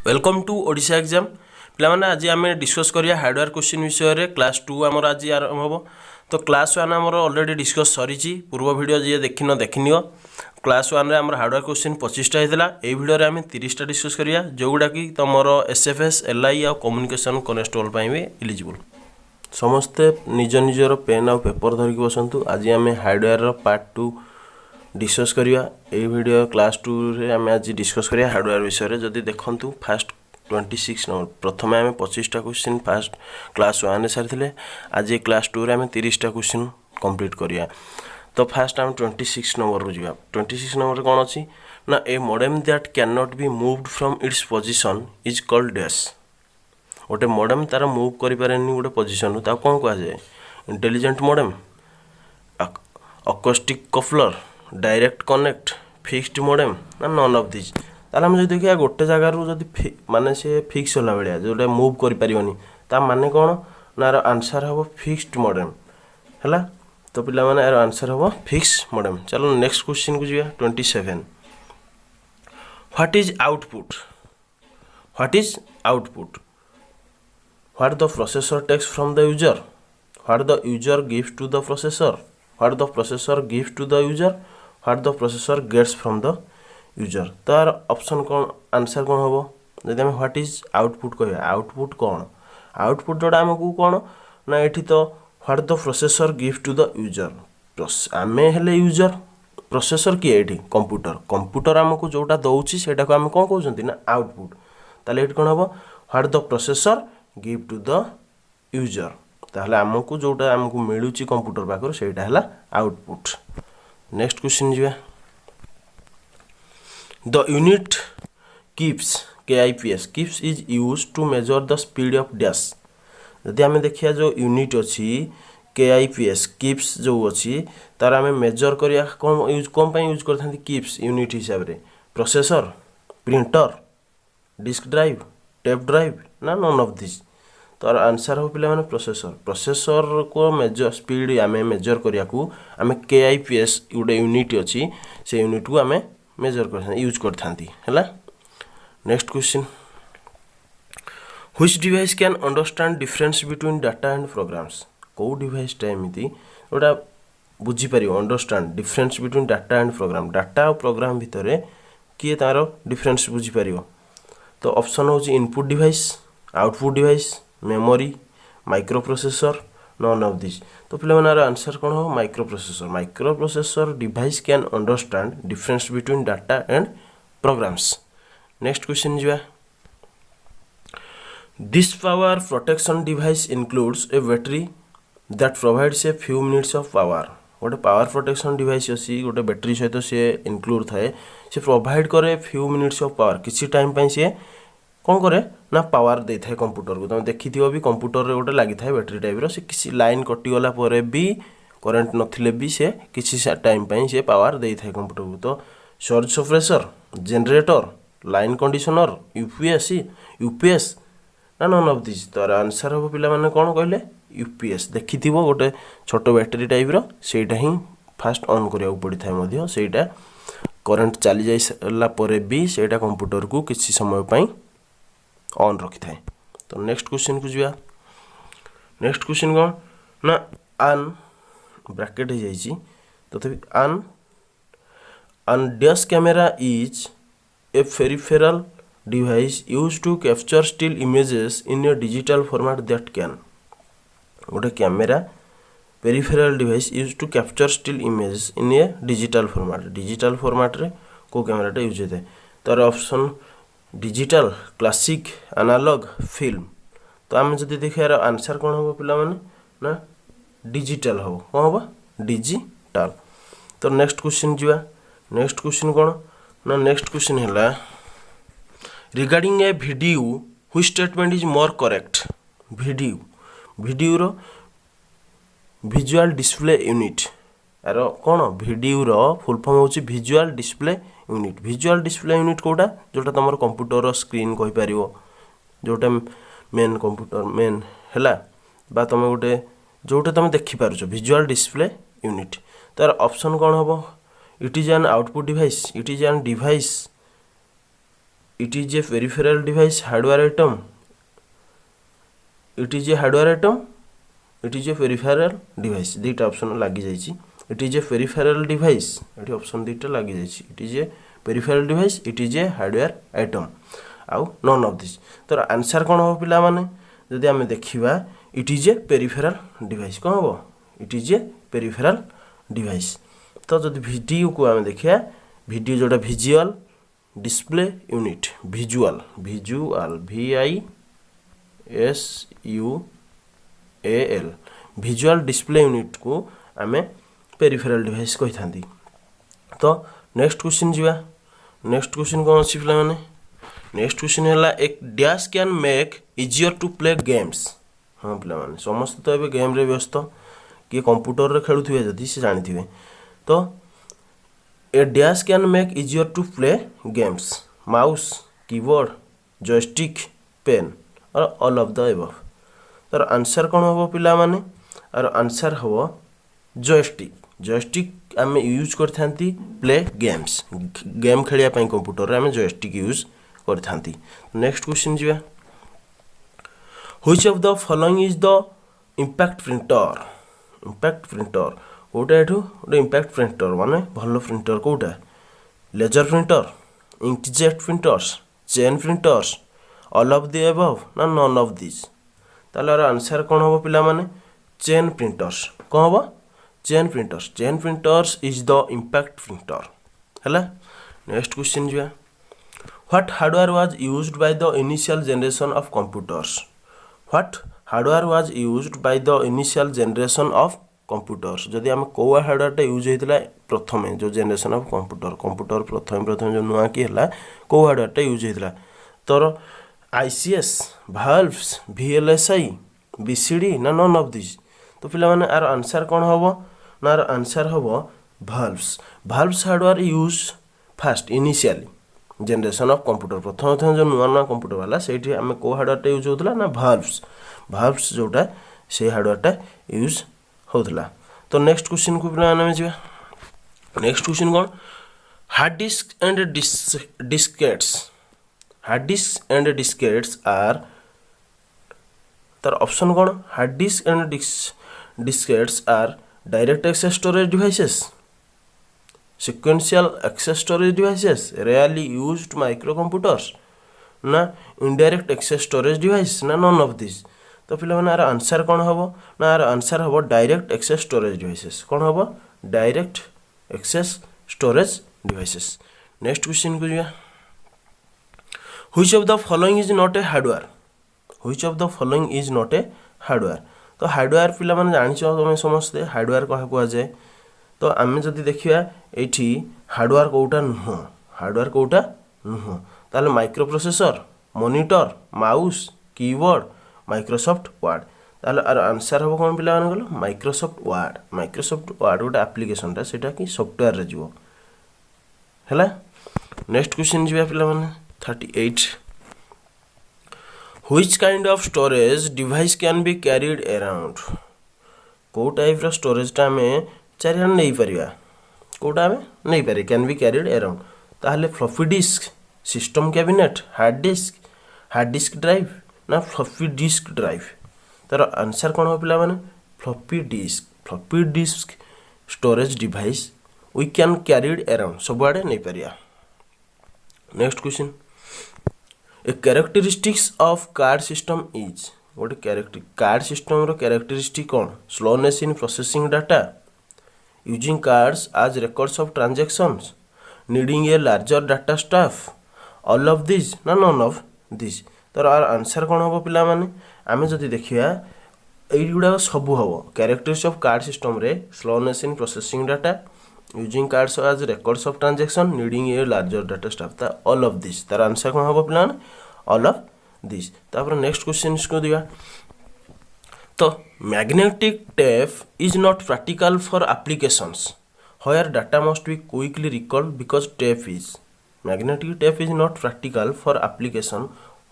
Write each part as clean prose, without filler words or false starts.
Welcome to Odisha exam पे आज आम डिस्कस करिया हार्डवेयर क्वेश्चन विषय रे क्लास 2 आमर आज आरंभ हम तो क्लास 1 आमर ऑलरेडी डिस्कस सरी पूर्व वीडियो जी देखिन देखिनियो क्लास 1 रे आमर हार्डवेयर क्वेश्चन 25टा होता यही वीडियो रे आम 30टा डिस्कस करिया जोगुड़ा कि तुमर एसएफएस एलआई और कम्युनिकेशन कनेस्टेबल भी इलिजिबल समस्ते निज निजर पेन और पेपर धरिक बसतु आज आम हार्डवेयर पार्ट 2 डिस्कस करिया ए वीडियो क्लास 2 रे आम आज डिस्कस करिया हार्डवेयर विषय रे जदि देखंतु फास्ट 26 नंबर प्रथम आम 25टा क्वेश्चन फास्ट क्लास 1 रे सारी आज क्लास 2 रे आम 30टा क्वेश्चन कंप्लीट करिया तो फास्ट आम 26 नंबर रो जिया 26 नंबर कौन अच्छी ना a modem that can not be moved from its position is called dash गोटे मॉडेम तार मूव करि पारेनी गोटे पोजीशन ता कौन कहा जाए intelligent modem acoustic coupler direct connect fixed modem ना नन ऑफ दिस ताले हम जो देखिया गोटे जगार जदि माने से फिक्स होला बेलिया जोटा मूव करि परिबनी ता माने कोन ना आर आंसर हबो फिक्स्ड मॉडेम हला तो पिला माने आर आंसर हबो फिक्स मॉडेम। चलो नेक्स्ट क्वेश्चन को जिया 27 what is output what the processor takes from the user what the user gives to the processor what the processor gives to the user what the processor gets from the user तार option कौन answer कौन हम जब आम what is output कह output कौन output जोड़ा आमको कौन ना ये तो what the processor gives to the user आम हेले यूजर प्रोसेसर किए ये कंप्यूटर आमको जोटा दौची से आम कौन कहते ना आउटपुट ताले ये कौन हम what the processor give to the user ताहले आमको जोटा आमको मिलूँ कंप्यूटर पाखर से आउटपुट। नेक्स्ट क्वेश्चन जी the unit KIPS KIPS KIPS is use to measure the speed of dash जदि आम देखिया जो यूनिट अच्छी KIPS किप्स जो अच्छी तार आम मेजर करिया कौन यूज करता किप्स यूनिट हिसाब से processor printer disk drive tape drive ना नन ऑफ दिस तो आंसर हो पे प्रोसेसर को मेजर स्पीड आम मेजर करिया आम KIPS गोटे यूनिट अच्छी से यूनिट को आम मेजर कर यूज करता है। Next question which device can understand difference between data and programs कौ डिवाइसटा एमती गोटा बुझीपर understand difference between data and program data और प्रोग्राम भितर किए तार डिफरेंस बुझीपर तो ऑप्शन हूँ input device output device memory micro processor none of this तो पे आंसर कौन हो micro processor device can understand difference between data and programs. Next question जी this power protection device includes A battery that provides a few minutes of power गोटे power protection device अच्छी गोटे battery सहित सी include थाए सी provide करे few minutes of power किसी time सी कौन करे ना पावर दे थाए कंप्यूटर को तुम देखी भी कंप्यूटर रे गोटे लगी थाए बैटरी टाइप से किसी लाइन कटिगला भी करेन्ट नथिले भी से किसी टाइम से पावर दे थाए कंप्यूटर को तो surge suppressor generator line conditioner UPS ना नन ऑफ दिस तो आंसर हम पिला माने कौन कहले यूपीएस देखी गोटे छोट बैटरी टाइप सेटा ही फास्ट ऑन करिया पड़ी थाए सेटा करेन्ट चली जाइला भी सेटा कंप्यूटर को किसी समय पई ऑन रखी थाए। तो नेक्स्ट क्वेश्चन को जा नेक्स्ट क्वेश्चन कौन ना आन ब्रैकेट हो जाइए तथापि आन dash camera is a peripheral device use to capture still images in a digital format that can गोटे camera peripheral device use to capture still images in a digital format रे को कैमेराटा यूज होता है तार option digital classic analog film तो आम जब देखिए आंसर कौन हम पिला माने ना डिजिटल हम कौन हम डिजिटल। तो नेक्स्ट क्वेश्चन जी नेक्स्ट क्वेश्चन कौन ना नेक्स्ट क्वेश्चन है regarding a video which statement is more correct video रो विजुअल डिस्प्ले यूनिट यार कौन वीडियो फुल फॉर्म हूँ विजुअल डिस्प्ले यूनिट कोटा जोटा तुम कंप्यूटर स्क्रीन कहीपर जोटा मेन कंप्यूटर मेन है बा तुम गोटे जोटा तुम देखिपार विजुअल डिस्प्ले यूनिट तार ऑप्शन कौन हम it is an output device it is an device it is a peripheral device, hardware item. It is a hardware item, it is a peripheral device. दुईटा ऑप्शन लगी जाइए. It is a peripheral device. ये option दुईटा लगी जाइए. It is a peripheral device, it is a hardware item. आउ none of this. तो answer कौन हो पिला माने जदि आमे देखिबा it is a peripheral device कौन हो it is a peripheral device. तो जदि वीडियो को आमे देखिया वीडियो जोटा visual display unit visual VISUAL visual display unit को आमे peripheral device कहि थांती. तो नेक्स्ट क्वेश्चन जीवा. नेक्स्ट क्वेश्चन कौन अछि पिला माने नेक्स्ट क्वेश्चन है एक dash can make easier to play games. हाँ पिला माने समस्त तो एबे गेम रे व्यस्त किए कंप्यूटर रे खेलुथिबे जदि से जानिथिबे. तो a dash can make easier to play games. Mouse keyboard joystick pen और ऑल ऑफ द एबव. तर आंसर कौन हो पिला माने और आंसर हो जॉयस्टिक. जॉयस्टिक आमे यूज करथांती प्ले गेम्स गेम खेलिया पई कंप्यूटर रे आमे जॉयस्टिक यूज करथांती. नेक्स्ट क्वेश्चन जीवा. Which of the following is the impact printer. Impact printer कोटा एठू गोटे इंपैक्ट प्रिंटर माने भलो प्रिंटर कोटा laser printer inkjet printers chain printers all of the above ना नन ऑफ दिस. ताले आंसर कौन हो पिला माने चेन प्रिंटर्स. कौन हो chain printers. Chain printers is the impact printer हैला. नेक्स्ट क्वेश्चन जीवा. What hardware was used by the initial generation of computers? What hardware was used by the initial generation of computers? जदि आम को hardware टा use होता प्रथम जो generation of computer प्रथम जो नुआ कि है को हार्डवेयर टा यूज होता तोर ICS भाल्व्स VLSI BCD ना नन ऑफ दिस. तो पिला माने आर आंसर कौन हम ना आर आंसर हम valves. Valves hardware use first initially generation of computer प्रथम जो नुआ नुआ कंप्यूटर वाला से आम को हार्डवेयर यूज होता ना भाल्व्स जोटा से हार्डवेयर यूज होता. तो नेक्स्ट क्वेश्चन को पिला जा. नेक्स्ट क्वेश्चन कौन hard disk and diskettes. Hard disk and diskettes are तार ऑप्शन कौन hard disk and diskettes are direct access storage devices sequential access storage devices rarely used microcomputers ना indirect access storage device ना none of this. तो पिला माने answer कौन हम ना आंसर हम डायरेक्ट एक्सेस स्टोरेज डिवाइसेस. कौन हम direct access storage devices. Next question को जा. Which of the following is not a hardware. Which of the following is not a hardware. तो हार्डवेयर पिला माने जानिछो तुम समस्ते हार्डवेयर कहा कुआ जाए. तो आम जदि देखिया एठी हार्डवेयर कोटा नुह हार्डवेयर कोटा नुह ताले micro processor monitor mouse keyboard Microsoft word. ताले आंसर हम कौन पिला माने गलो माइक्रोसॉफ्ट वर्ड. माइक्रोसॉफ्ट वर्ड गोटे एप्लिकेशन टा सेटा कि सॉफ्टवेयर रे जीवो हैला. नेक्स्ट क्वेश्चन जीवा पिला माने 38. Which kind of storage device can be carried around. को टाइप रो स्टोरेज टा में चारियान नहीं परिया कोटा में नहीं पारे कैन बी कैरीड अराउंड. ताहले floppy disk system cabinet hard disk drive ना फ्लॉपी डिस्क ड्राइव. तार आंसर कौन हो पिला माने floppy disk storage device we can carried around सब आड़े नहीं पारिया. Next question. A characteristics of card system is गोटे कार्ड सिस्टम रो कैरेक्टरिस्टिक कौन slowness in processing data using cards as records of transactions needing a larger data staff all of these ना none of these. तर are answer कौन हम पिला माने आमे जदि देखिया एई गुडा सब हम कैरेक्टरिस्टिक्स ऑफ कार्ड सिस्टम रे slowness in processing data using cards as records of transaction needing a larger data staff ता ऑल ऑफ दिस. तर आंसर कौन हम पिला माने ऑल ऑफ दिस. तापर नेक्स्ट क्वेश्चन को दिया. तो magnetic tape is not practical for applications where data must be quickly recalled because tape is. Magnetic tape is not practical for application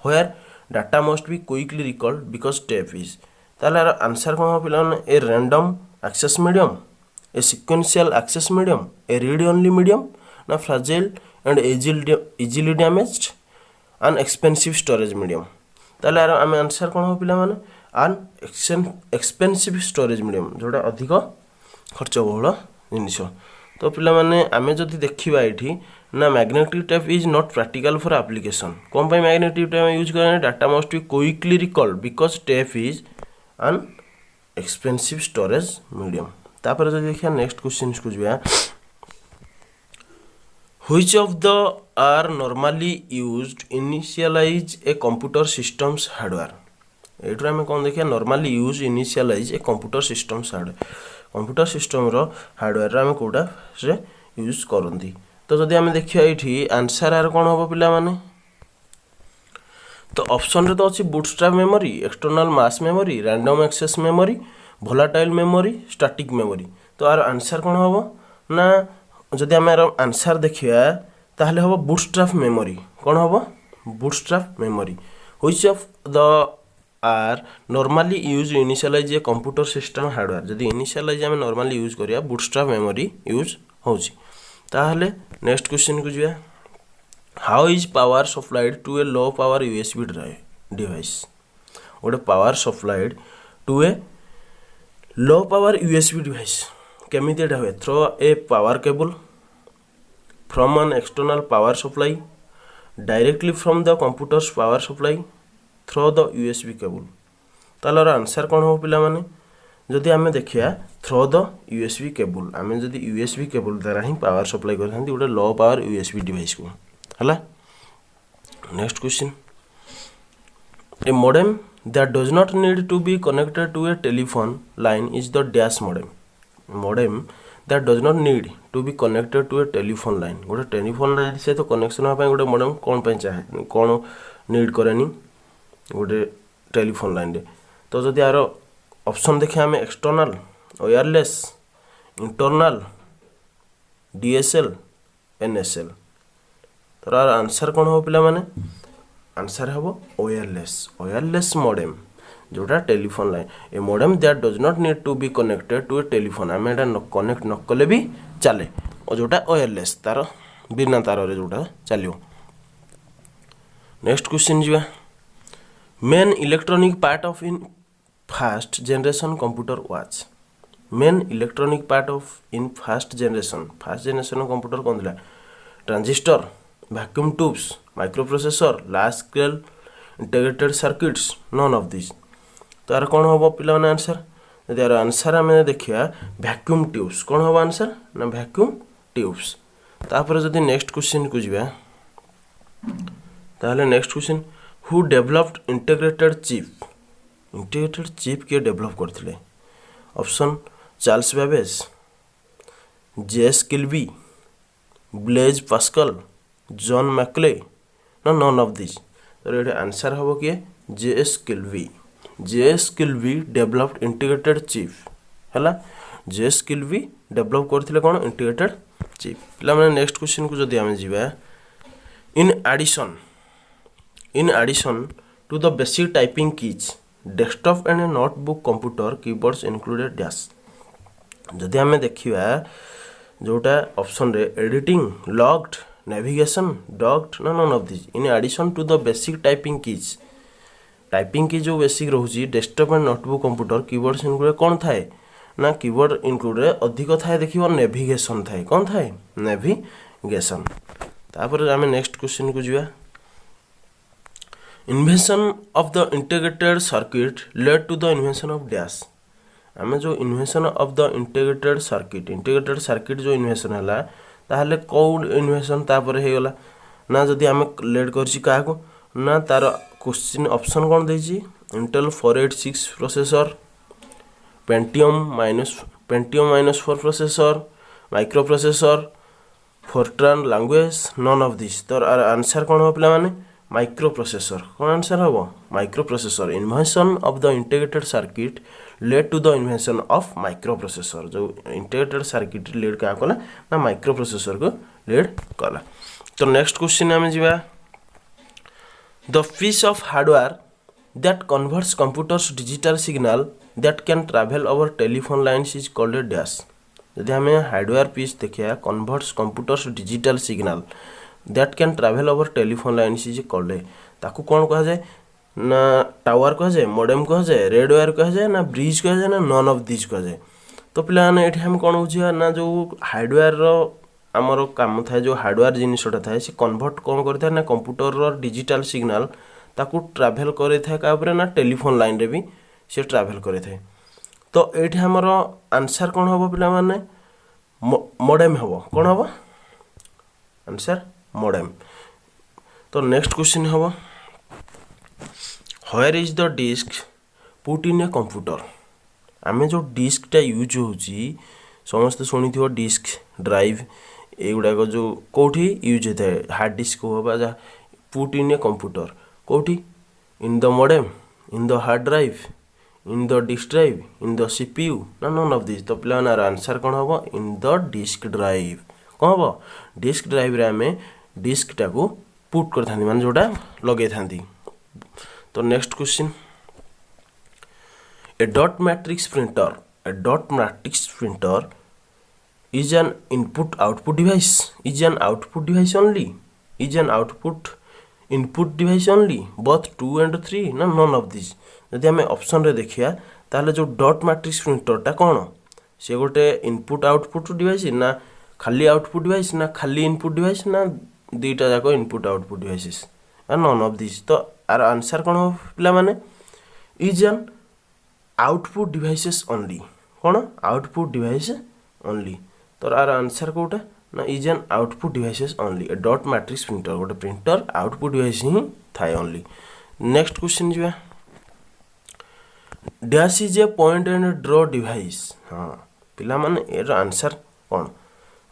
where data must be quickly recalled because tape is. ताले answer कौन पिला a random access medium a sequential access medium a read only medium ना fragile and easily damaged an expensive storage medium ताले यार आम answer कौन हो पिला माने an expensive storage medium जोटा अधिक खर्च बहुल जिनिस तो पिला माने आमे जदि देखिबा एठी ना magnetic tape is not practical for application कौन पाई मैग्नेटिक टेप यूज करने data must be quickly recalled because tape is an expensive storage medium तापर जदि देखिया नेक्स्ट क्वेश्चन को जिया which of the are normally used initialize a computer systems hardware एठुर आमे कोन देखिया normally use initialize a computer systems hardware computer system रो hardware आमे कोडा से यूज करंती तो जदि आमे देखिया एठी आंसर आर कोन होबो पिला माने तो ऑप्शन रे तो अछि bootstrap memory external mass memory random access memory volatile memory static memory तो आर आंसर कोन होबो ना जदि आमे आंसर देखिया ताहले होबो बूटस्ट्रैप मेमोरी कोन होबो bootstrap memory which of the are normally use initialize a computer system hardware जदि इनिशियलाइज आमे नॉर्मली यूज करिया बूटस्ट्रैप मेमोरी यूज होची ताहले नेक्स्ट क्वेश्चन को जिया how is power supplied to a low power USB device गोटे power supplied to a low power USB device केमिति एटा हुए through a power cable from an external power supply directly from the computer's power supply throw the USB cable तालर answer कौन हो पिला माने जदि आमे देखिया थ्रो द यूएसबी केबल आमे जदि यूएसबी केबल द्वारा ही पावर सप्लाई करथांती गोटे लो पावर यूएसबी डिवाइस को हला next question a modem that does not need to be connected to a telephone line is the dash modem that does not need to be connected to a telephone line गोटे telephone line से तो connection होगा गोटे modem कौन पे चाहे कौन need करेनी गोटे टेलीफोन लाइन रे तो जदि यार ऑप्शन देखिए आम external wireless internal DSL NSL तो यार आंसर कौन हो पिला माने आंसर हम वायरलेस मॉडेम जोटा telephone line a modem that does not need to be connected to a telephone आम एटा कनेक्ट न कले भी चले और जोटा वायरलेस तार बिना तार रे जोटा चलियो नेक्स्ट क्वेश्चन जीवा main electronic part of in first generation computer was main electronic part of in first generation computer कौन था transistor vacuum tubes microprocessor large scale integrated circuits none of this तो यार कौन हम पिला आंसर यदि यार आंसर आम देखिया वैक्यूम ट्यूब्स कौन हम आंसर ना वैक्यूम ट्यूब्स तापर जदि नेक्स्ट क्वेश्चन को जिबा ताहले next question who developed integrated chip के डेवलप करथिले option Charles Babbage JS Kilby Blaise Pascal John McClay ना नन ऑफ दिस तो ये आंसर हम किए JS Kilby developed integrated chip है जेएस किल्बी डेवलप करथिले कौन इंटीग्रेटेड चिप पिला माने नेक्स्ट क्वेश्चन को जदि आमे जिबा in addition to the basic typing keys desktop and notebook computer keyboards included dash जदि आमे देखिबा जोटा ऑप्शन रे editing locked navigation docked none of this in addition to the basic typing की जो बेसिक रोची desktop and notebook computer keyboards include कौन थाए ना कीबोर्ड इनक्लूड अधिक थाए देखिबो नेविगेशन थाए कौन थाए नेविगेशन तापर आमे नेक्स्ट क्वेश्चन को जिबा invention of the integrated circuit led to the invention of dash आमे जो invention of the integrated circuit जो इन्वेंशन है ताहले कौन इन्वेंशन तापर हे गला ना जदि आमे लेड करछि काको ना तार क्वेश्चन ऑप्शन कौन देछि Intel 486 processor Pentium -4 processor microprocessor Fortran language none of this तो आंसर कौन हो पिला माने माइक्रो प्रोसेसर कौन आंसर हम microprocessor invention of the integrated circuit led to the invention of microprocessor जो इंटीग्रेटेड सर्किट लेड क्या कला ना माइक्रो प्रोसेसर को लेड कला तो नेक्स्ट क्वेश्चन आमे जिबा the piece of hardware that converts computers digital signal that can travel over telephone lines is called a dash यदि हमें हार्डवेयर पीस देखिया converts computers digital signal that can travel over telephone lines is called ताकू कौन कह जाए ना tower कह जाए मॉडेम कह जाए रेड वायर कह जाए ना ब्रिज कह जाए ना नन ऑफ दिस कह जाए। तो पिलाने ये हम कौन बुझा ना जो हार्डवेयर आमर काम थाए जो हार्डवेयर जिनसटा थाए से कन्वर्ट कौन करता है ना कंप्यूटर डिजिटल सिग्नल ताकू ट्राभेल करे ना टेलीफोन लाइन रे भी से ट्राभेल करे। तो ये आमर आंसर कौन हम पिला माने मॉडेम हम कौन हम आंसर मॉडेम। तो नेक्स्ट क्वेश्चन हम where is the disk put in a computer. आमे जो डिस्कटा यूज होची समस्त शुणी थो डिस्क ड्राइव एगुड़ाक जो कौटी यूज होता है हार्ड डिस्क हो जा पुट इन ए कंप्यूटर कौटी in the modem in the hard drive in the disk drive in the CPU ना नन ऑफ दिस। तो पिला आंसर कौन हम इन द डिस्क ड्राइव कौन हम डिस्क ड्राइव रे आमे डिस्क टाको पुट कर माने जोटा लगे था। तो next question A dot matrix printer is an input output device is an output device only is an output input device only both 2 and 3 ना none of this। यदि आम ऑप्शन रे देखिया ताले जो डॉट मैट्रिक्स प्रिंटरटा कौन से गोटे इनपुट आउटपुट डिवाइस ना खाली आउटपुट डिवाइस ना खाली इनपुट डिवाइस ना दुईटा जाक input output devices none of this. तो आर आंसर कौन हम पिला माने is an output devices only कौन आउटपुट डिवाइस ओनली। तो आर आंसर कोटा ना is an output devices only a dot matrix printer गोटे प्रिंटर आउटपुट डिवाइस ही थाए ओनली। नेक्स्ट क्वेश्चन जी dash is a point and draw device. हाँ पिला माने एर आंसर कौन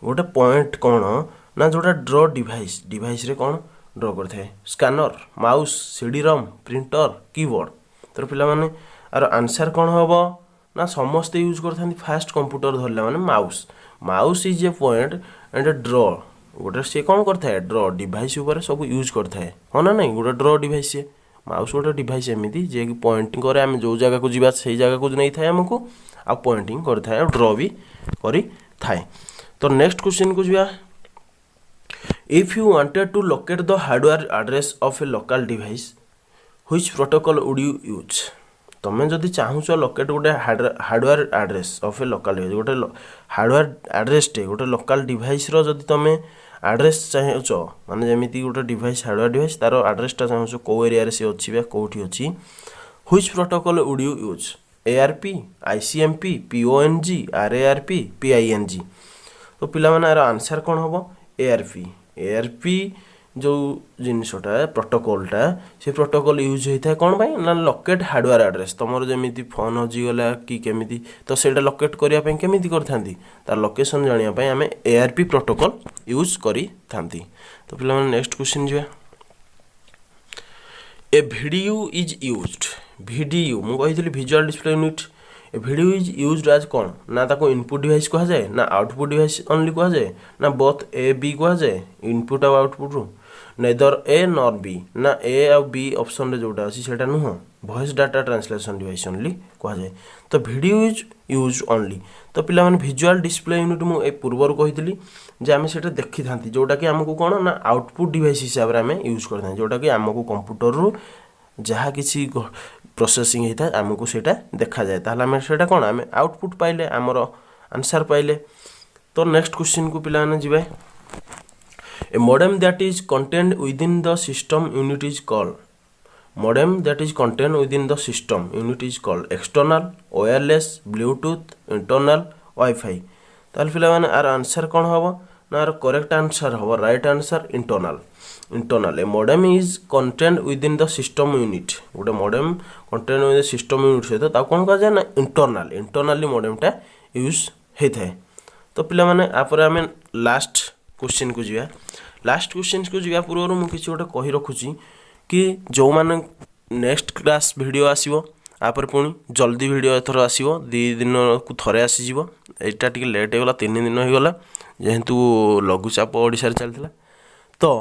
गोटे पॉइंट कौन ना जोटा ड्रॉ डिवाइस डिवाइस रे कौन ड्रॉ करते scanner mouse CD ROM printer keyboard. तो पिला माने आर आंसर कौन हम ना समस्ते यूज करते फास्ट कंप्यूटर धरला माने mouse mouse is a point and draw गोटे सी कौन करता है ड्रॉ डिवाइस ऊपर सब यूज करता है हाँ ना नहीं गोटे ड्रॉ डिवाइस सी माउस गोटे डिवाइस एमती जे कि पॉइंटिंग करे आम जो जगह को जीवा से जगह को नहीं थाए आमको आ पॉइंटिंग करता है ड्रॉ भी करी थाए। तो नेक्स्ट क्वेश्चन को जीवा if you wanted to locate the hardware address of a local device which protocol would you use. तुम्हें जदि चाहूच लोकेट गोटे hardware address of a local device गोटे हार्डवेयर एड्रेस टे गोटे लोकल डिवाइस रो जदि तुम एड्रेस चाहूच माने जेमिति गोटे डिवाइस हार्डवेयर डिवाइस तार एड्रेसटा चाहूच को एरिया रे से अछि बा कोठी अछि which protocol would you use ARP ICMP PONG RARP PING। तो पिला माने आंसर कौन हम ARP जो जिनसटा प्रोटोकॉलटा से प्रोटोकॉल यूज होता है कौन भाई ना लोकेट हार्डवेयर एड्रेस तुम जमी फोन हजिगला कि केमी तो सेटा लोकेट करने केमी करती तार लोकेशन जानापी आम ARP प्रोटोकॉल यूज करी थांती। तो पिला नेक्स्ट क्वेश्चन जी a video is used video मुझे visual display unit a video is used as कौन ना ताको इनपुट डिवाइस कह जाए ना आउटपुट डिवाइस ओनली कह जाए ना बोथ ए बी कह जाए इनपुट और आउटपुट रू नेदर ए नॉर बी ना ए और बी ऑप्शन रे जोटा अछि सेटा नुह voice data translation device only कह जाए। तो वीडियो इज यूज ओनली। तो पिला माने विजुअल डिस्प्ले यूनिट मु ए पूर्वर कहितली जे आमे सेटा देखि थांती जोटा कि हमकु कोन ना आउटपुट डिवाइस हिसाब रे आमे यूज करथां जोटा कि हमकु कंप्यूटर रू जहाँ किसी प्रोसेसिंग होता है आमको सेटा देखा जाए ताहले आमे सेटा कोन आमे आउटपुट पाइले आमर आंसर पाइले। तो नेक्स्ट क्वेश्चन को पिला ने जिबे a modem that is contained within the system unit is called modem that is contained within the system unit is called external wireless Bluetooth internal wifi. ताहले पिला माने आर आंसर कोन हबो ना आर करेक्ट आंसर हबो right answer internal a modem is contained within the system unit गोटे modem contained within system unit सहित कौन कह जाए ना इंटरनली मॉडेमटा यूज होता है। तो पिला माने आपर आम लास्ट क्वेश्चन को जीवा लास्ट क्वेश्चन को जीवा पूर्व मुझे किसी गोटे कही रखुची कि जो माने नेक्स्ट क्लास वीडियो आसीबो आपर पुणी जल्दी वीडियो एथर आसीबो 2 दिन को थरे आसीजिवो एटा टिके लेट होगला 3 दिन होगला जेहेतु लघुचाप ओडिशा चलता। तो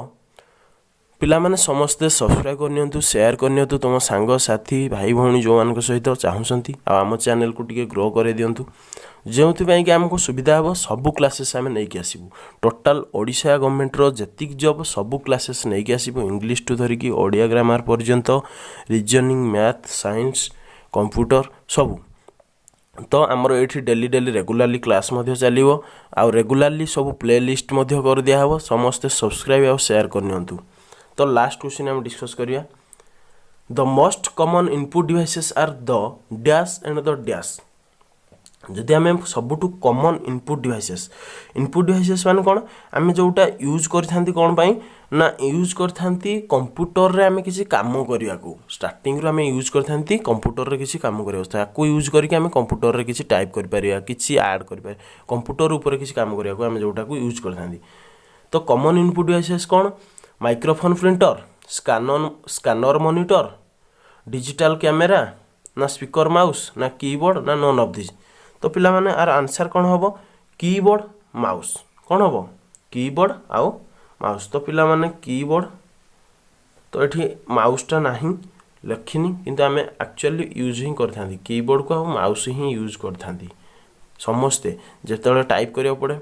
पिला माने समस्ते सब्सक्राइब करनियंतु शेयर करनियंतु तुम सांग साथी भाई भौणी जो मान सहित चाहूँगी आम चैनल को टिके ग्रो करे दियंतु जो कि आमको सुविधा हम सबू क्लासेस आम नहीं आसबू टोटाल ओडिशा गवर्नमेंटर जेतिक जब सबू क्लासेस नहीं आसबू इंग्लिश टू धरिकी ओडिया ग्रामर पर्यंत रीजनिंग मैथ साइंस कंप्यूटर सबू तो आमर ये डेली डेली रेगुलाली क्लास चलो आउ रेगुलाली सब प्ले लिस्ट कर दिहब समस्ते सब्सक्राइब आउ शेयर करनी। तो लास्ट क्वेश्चन आम डिस्कस करिया the most common input devices are the dash and the dash जदि आम सबुठ कॉमन इनपुट डिवाइसेस माने कौन आम जोटा यूज करथांती कौन पाई ना यूज करथांती कंप्यूटर रे आम किसी काम करिया को स्टार्टिंग रो आम यूज करथांती कंप्यूटर रे किसी काम करिया ताको यूज करके आम कंप्यूटर रे किसी टाइप कर परिया किसी ऐड कर परिया कंप्यूटर ऊपर किसी काम करिया को आम जोटा को यूज करथांती। तो कॉमन इनपुट डिवाइसेस कौन microphone printer scanner monitor digital camera ना स्पीकर माउस ना कीबोर्ड ना नन ऑफ दिस। तो पिला माने आर आंसर कौन हम कीबोर्ड माउस कौन हम कीबोर्ड आउ माउस। तो पिला माने कीबोर्ड तो ये माउसटा नहीं लिखिनी किंतु आम एक्चुअली यूज ही करथांती कीबोर्ड को माउस ही यूज करथांती समस्ते जिते टाइप करिया पड़े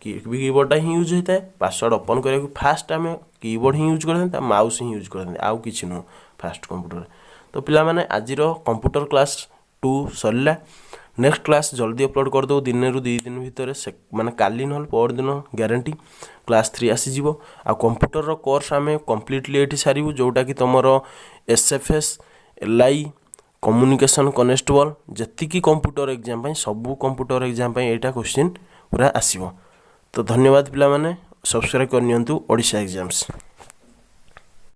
कीबोर्डटा ही यूज होता है पासवर्ड ओपन करिया फास्ट आम कीबोर्ड ही यूज करते माउस ही यूज करते आउ किछि नुह फास्ट कंप्यूटर। तो पिला माने आजिर कंप्यूटर क्लास 2 सरला नेक्स्ट क्लास जल्दी अपलोड कर दो दिन रु 2 दिन भितर माने काली न पर दिन ग्यारंटी क्लास 3 आसीज आ कंप्यूटर कोर्स आम कम्प्लीटली ये सारू जोटा कि तुम SFS LI कम्युनिकेशन कनेस्टेबल जी कंप्यूटर एग्जाम सबू कंप्यूटर एग्जाम यहाँ क्वेश्चन पूरा आसो। तो धन्यवाद पिला माने सब्सक्राइब करनी ओडिशा एग्जाम्स।